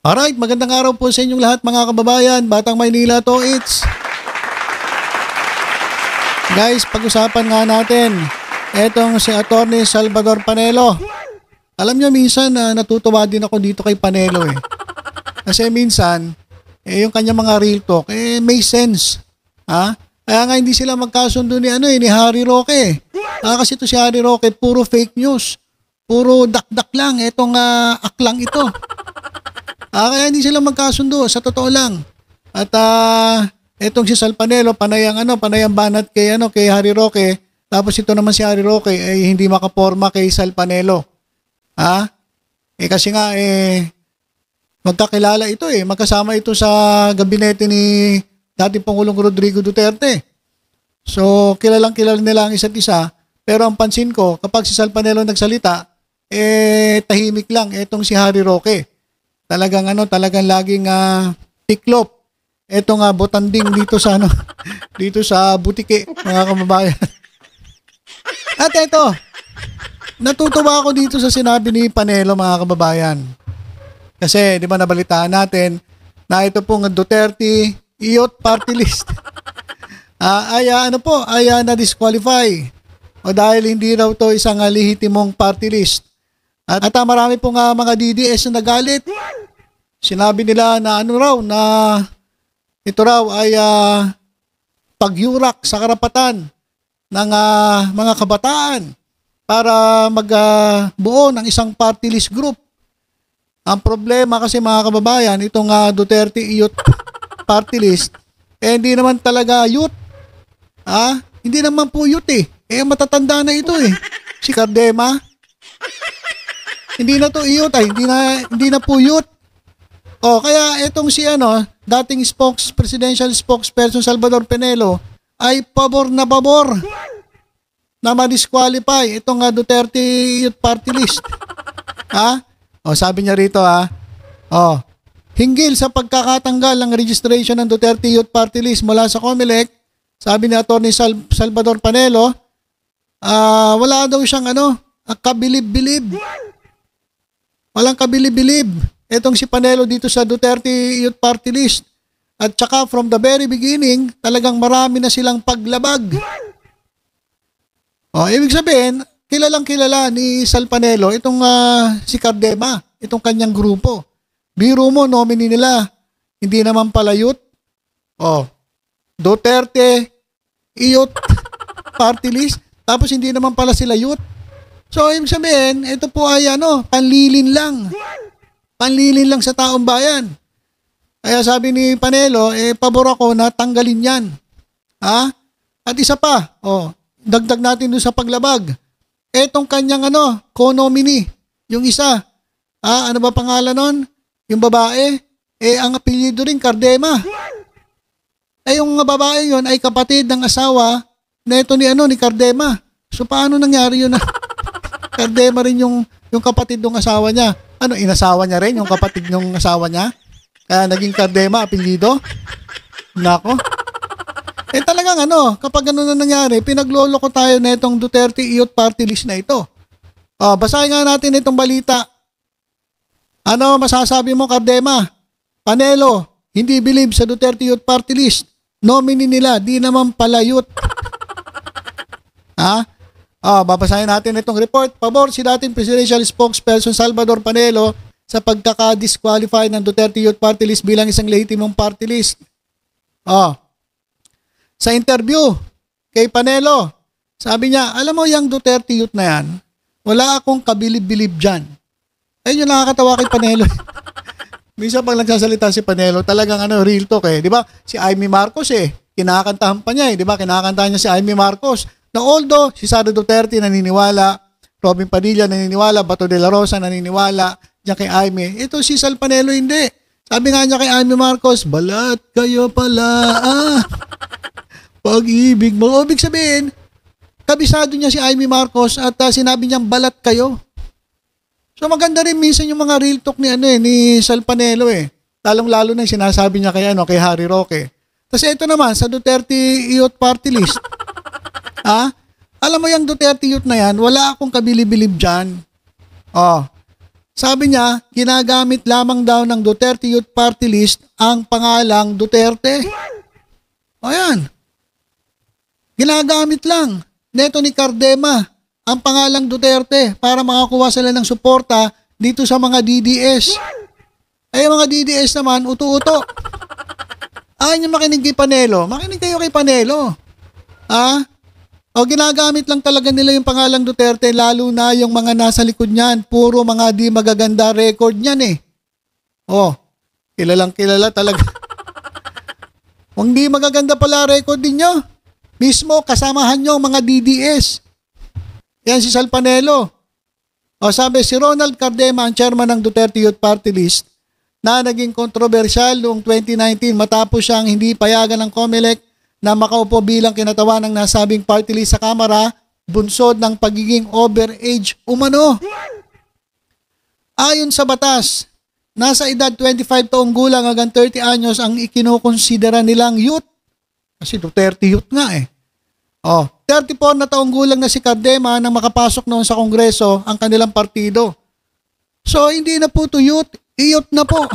Alright, magandang araw po sa inyong lahat mga kababayan. Batang Maynila to, it's... Guys, pag-usapan nga natin etong si Atty. Salvador Panelo. Alam nyo, minsan natutuwa din ako dito kay Panelo eh. Kasi minsan, yung kanya mga real talk, may sense. Ha? Kaya nga hindi sila magkasundo ni Harry Roque. Kasi ito si Harry Roque, puro fake news. Puro dakdak lang, etong aklang ito. Kaya hindi sila magkasundo, sa totoo lang. At etong si Sal Panelo, panayang banat kay Harry Roque. Tapos ito naman si Harry Roque ay hindi makaporma kay Sal Panelo. Kasi nga magkakilala ito magkasama ito sa gabinete ni dating Pangulong Rodrigo Duterte. So kilalang kilala nila ang isa't isa. Pero ang pansin ko, kapag si Sal Panelo nagsalita, tahimik lang etong si Harry Roque. Talagang laging tiklop. Ito nga botanding dito sa dito sa butike, mga kababayan. At ito, natutuwa ako dito sa sinabi ni Panelo, mga kababayan. Kasi 'di ba nabalitaan natin na ito pong Duterte Youth Party List. ay na-disqualify. O dahil hindi raw to isang lehitimong party list. At marami pong mga DDS na nagalit. Sinabi nila na na ito raw ay pagyurak sa karapatan ng mga kabataan para magbuo ng isang party list group. Ang problema kasi mga kababayan, itong Duterte Youth Party List, hindi naman talaga youth. Hindi naman po youth matatanda na ito Si Cardema. Hindi na to youth hindi na po youth. Kaya itong si dating presidential spokesperson Salvador Panelo ay pabor na ma-disqualify itong Duterte Youth Party List. Sabi niya rito hinggil sa pagkakatanggal ng registration ng Duterte Youth Party List mula sa COMELEC, sabi ni Atty. Salvador Panelo, wala daw siyang kabilib-bilib. Walang kabilib-bilib etong si Panelo dito sa Duterte Youth Party List. At saka from the very beginning, talagang marami na silang paglabag. Ibig sabihin, kilalang kilala ni Sal Panelo itong si Cardema, itong kanyang grupo. Biro mo, nominee nila, hindi naman pala youth. Duterte Youth Party List, tapos hindi naman pala sila youth. So, ibig sabihin, ito po ay panlilin lang. Panlilin lang sa taong bayan. Kaya sabi ni Panelo, pabor ako na tanggalin yan. At isa pa, dagdag natin doon sa paglabag. Etong kanyang co-nominee, yung isa. Ano ba pangalan nun? Yung babae, ang apelyido rin Cardema. Yung babae yon ay kapatid ng asawa na ito ni Cardema. So paano nangyari yun Cardema rin yung kapatid ng asawa niya. Inasawa niya rin yung kapatid ng asawa niya? Kaya naging Cardema, apelyido? Nako. Talagang kapag na nangyari, pinagloloko tayo na itong Duterte Youth Party List na ito. Basahin nga natin itong balita. Ano masasabi mo, Cardema? Panelo, hindi believe sa Duterte Youth Party List. Nominee nila, di naman pala youth. Babasahin natin itong report. Pabor si dating presidential spokesperson Salvador Panelo sa pagkaka-disqualify ng Duterte Youth Party List bilang isang lehitimong party list. Sa interview kay Panelo, sabi niya, alam mo yung Duterte Youth na yan, wala akong kabilib-bilib dyan. Ayun yung nakakatawa kay Panelo. Minsan pag nagsasalita si Panelo, talagang real talk Di ba? Si Amy Marcos kinakantahan pa niya di ba? Kinakantahan niya si Amy Marcos. Na although si Sara Duterte naniniwala, Robin Padilla naniniwala, Bato de la Rosa naniniwala, diyan kay Amy. Ito si Sal Panelo hindi. Sabi nga niya kay Amy Marcos, balat kayo pala pag-ibig mo. Ibig sabihin, kabisado niya si Amy Marcos at sinabi niyang balat kayo. So maganda rin minsan yung mga real talk ni Sal Panelo Lalong-lalo na yung sinasabi niya kay Harry Roque. Kasi ito naman sa Duterte Youth Party List. Alam mo yung Duterte Youth na yan, wala akong kabilib-bilib dyan. Sabi niya, ginagamit lamang daw ng Duterte Youth Party List ang pangalang Duterte. Ayan. Ginagamit lang neto ni Cardema ang pangalang Duterte para makakuha sila ng suporta dito sa mga DDS. Ay mga DDS naman, uto-uto. Ayaw niyo makinig kay Panelo. Makinig kayo kay Panelo. O ginagamit lang talaga nila yung pangalang Duterte, lalo na yung mga nasa likod niyan. Puro mga di magaganda record niyan eh. Kilalang kilala talaga. Kung di magaganda pala record din nyo, mismo kasamahan nyo mga DDS. Yan si Sal Panelo. Sabi, si Ronald Cardema, ang chairman ng Duterte Youth Party List, na naging kontrobersyal noong 2019 matapos siyang hindi payagan ng COMELEC na makaupo bilang kinatawan ng nasabing party list sa Kamara, bunsod ng pagiging overage umano. Ayon sa batas, nasa edad 25 taong gulang hanggang 30 anyos ang ikinukonsidera nilang youth. Kasi Duterte youth nga eh. 34 na taong gulang na si Cardema nang makapasok noon sa Kongreso ang kanilang partido. So hindi na po to youth, iyot na po.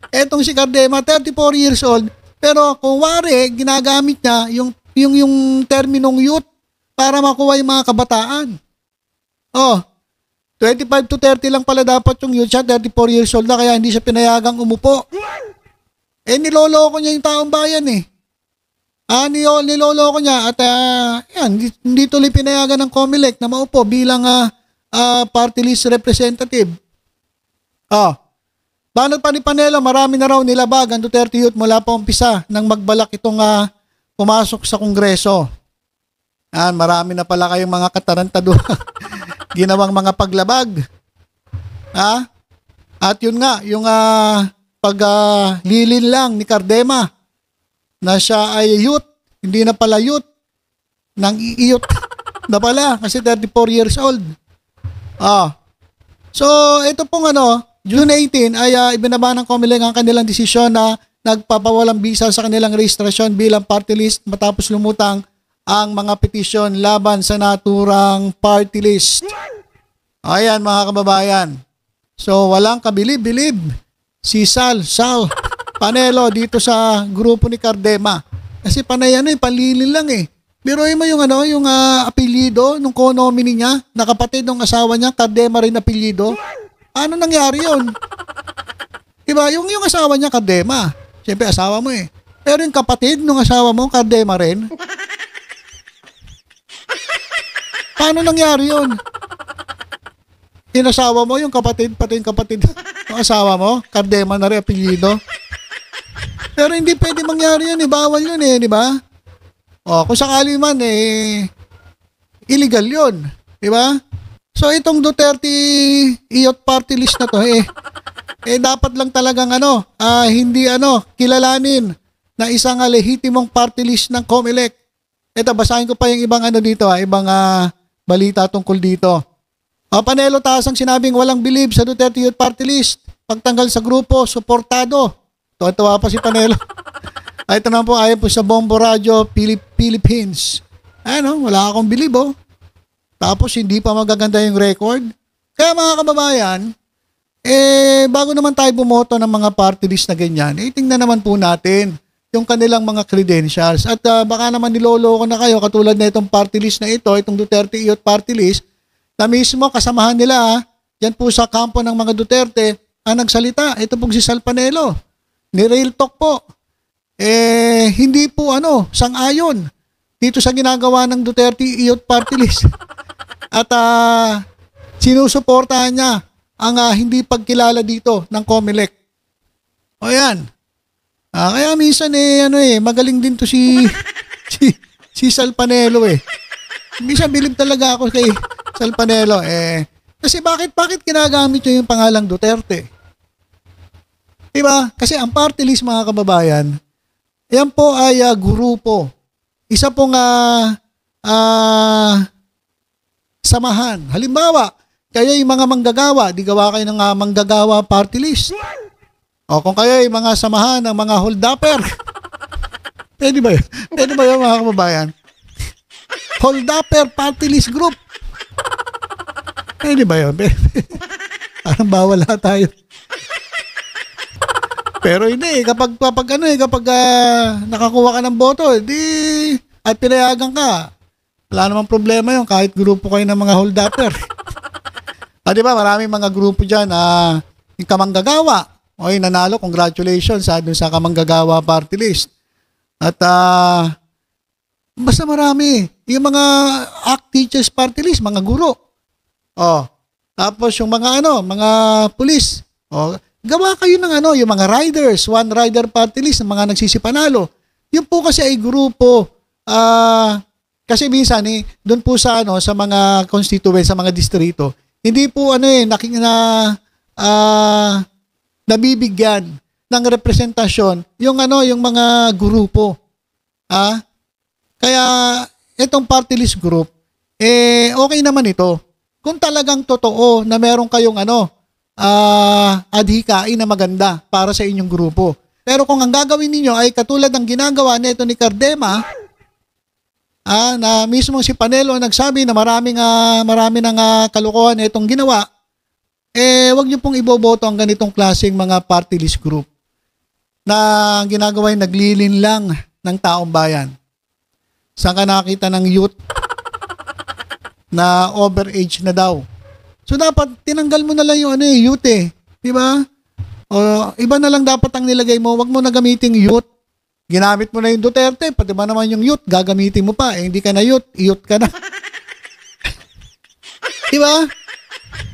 Etong si Cardema, 34 years old, pero kung wari, ginagamit niya yung terminong youth para makuha yung mga kabataan. 25 to 30 lang pala dapat yung youth siya, 34 years old na, kaya hindi siya pinayagang umupo. Niloloko niya yung taong bayan eh. Niloloko niya at hindi tuloy pinayagan ng COMELEC na maupo bilang party list representative. Banat pa ni Panelo, marami na raw nilabag ang Duterte Youth mula pa umpisa nang magbalak itong pumasok sa Kongreso. Marami na pala kayong mga katarantado ginawang mga paglabag. At yun nga, yung paglilin lang ni Cardema na siya ay youth, hindi na pala youth, nang iiyot na pala kasi 34 years old. So, ito pong June 18 ay ibinaba ng COMELEC ang kanilang desisyon na nagpapawalang bisa sa kanilang rehistrasyon bilang party list matapos lumutang ang mga petisyon laban sa naturang party list. Ayan mga kababayan. So walang kabilib-bilib si Sal Panelo dito sa grupo ni Cardema. Kasi panay panlilin lang eh. Biruin mo yung apelyido nung co-nominee niya, na kapatid ng asawa niya, Cardema rin apelyido. Ano nangyari yun? Diba? Yung asawa niya, Cardema. Siyempre, asawa mo eh. Pero yung kapatid ng asawa mo, Cardema rin. Paano nangyari yun? Yung asawa mo, yung kapatid, pati yung kapatid ng asawa mo, Cardema na rin apelyido. Pero hindi pwede mangyari yun eh. Bawal yun eh, di ba? Kung sakali man eh, illegal yun. Di ba? So itong Duterte Youth Party List na to dapat lang talagang hindi kilalanin na isang lehitimong party list ng COMELEC. Ito, basahin ko pa yung ibang dito, ibang balita tungkol dito. Panelo, taas ang sinabing walang bilib sa Duterte Youth Party List. Pagtanggal sa grupo, suportado. Tuwa pa si Panelo. Ito naman po, ayon po sa Bombo Radio Philippines. Wala akong bilib Tapos hindi pa magaganda yung record. Kaya mga kababayan, bago naman tayo bumoto ng mga party list na ganyan, tingnan naman po natin yung kanilang mga credentials. At baka naman niloloko na kayo katulad na itong party list na ito, itong Duterte Youth Party List, na mismo kasamahan nila, yan po sa kampo ng mga Duterte, ang nagsalita. Ito pong si Sal Panelo. Ni Real Talk po. Hindi po sang-ayon dito sa ginagawa ng Duterte Youth Party List. At sinusuportahan niya ang hindi pagkilala dito ng COMELEC. Yan. Kaya minsan magaling din to si Sal Panelo Minsan bilib talaga ako kay Sal Panelo kasi bakit ginagamit niyo yung pangalang Duterte? Diba? Kasi ang party list mga kababayan, yan po ay grupo. Isa pong samahan. Halimbawa, kayo yung mga manggagawa, di gawa kayo ng manggagawa party list. Kung kayo yung mga samahan ng mga hold-upper, pwede ba yun? Pwede ba yun mga kababayan? Hold-upper party list group. Pwede ba yun? Parang bawal na tayo. Pero hindi, kapag nakakuha ka ng boto, di, at pinayagan ka, wala namang problema yun, kahit grupo kayo ng mga hold-upper. Di ba, maraming mga grupo dyan, yung kamanggagawa, okay, nanalo, congratulations dun sa kamanggagawa party list. At, basta marami, yung mga ACT Teachers Party List, mga guro. Tapos yung mga mga pulis. Gawa kayo ng yung mga riders, one rider party list, ng mga nagsisipanalo. Yun po kasi ay grupo. Kasi minsan doon po sa sa mga constituent, sa mga distrito, hindi po nabibigyan ng representasyon yung yung mga grupo. Kaya itong party list group, okay naman ito. Kung talagang totoo na meron kayong adhikain na maganda para sa inyong grupo. Pero kung ang gagawin ninyo ay katulad ng ginagawa nito ni Cardema, na mismo si Panelo nagsabi na marami ng kalokohan itong ginawa, wag niyo pong iboboto ang ganitong klaseng mga party list group na ginagawa ay naglilin lang ng taong bayan. Saan ka nakita ng youth na overage na daw? So dapat tinanggal mo na lang yung youth di ba? O iba na lang dapat ang nilagay mo, wag mo na gamitin youth. Ginamit mo na yung Duterte, pati ba naman yung youth, gagamitin mo pa, hindi ka na youth ka na. Di ba?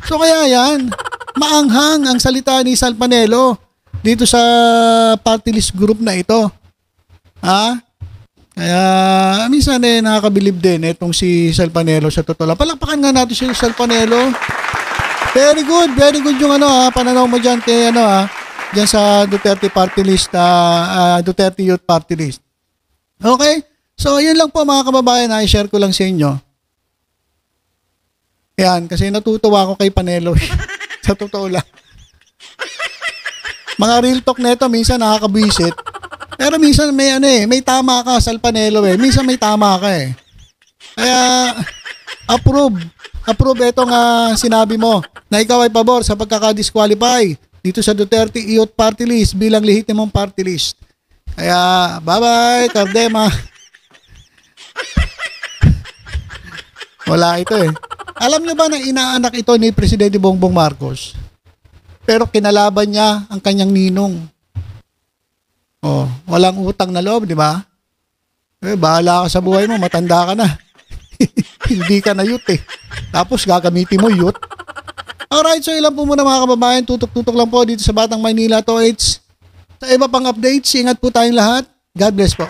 So kaya yan, maanghang ang salita ni Sal Panelo dito sa party list group na ito. Kaya minsan nakakabilib din itong si Sal Panelo sa totoo lang. Palakpakan nga natin si Sal Panelo. Very good yung pananaw mo dyan kay dyan sa Duterte Party List, Duterte Youth Party List. Okay? So, yun lang po mga kababayan, i-share ko lang sa inyo. Yan, kasi natutuwa ako kay Panelo. Sa totoo lang. Mga real talk nito, minsan nakakabwisit. Pero minsan may tama ka, Sal Panelo Minsan may tama ka Kaya, approve itong sinabi mo na ikaw ay pabor sa pagkakadisqualify dito sa Duterte Youth Party List bilang lehitimong party list. Kaya, bye-bye, Cardema. Wala ito Alam niyo ba na inaanak ito ni Presidente Bongbong Marcos? Pero kinalaban niya ang kanyang ninong. Walang utang na loob, di ba? Bahala ka sa buhay mo, matanda ka na. Hindi ka na youth Tapos gagamitin mo youth. Alright, so ilan po muna mga kababayan, tutok-tutok lang po dito sa Batang Maynila TOH. Sa iba pang updates, ingat po tayong lahat. God bless po.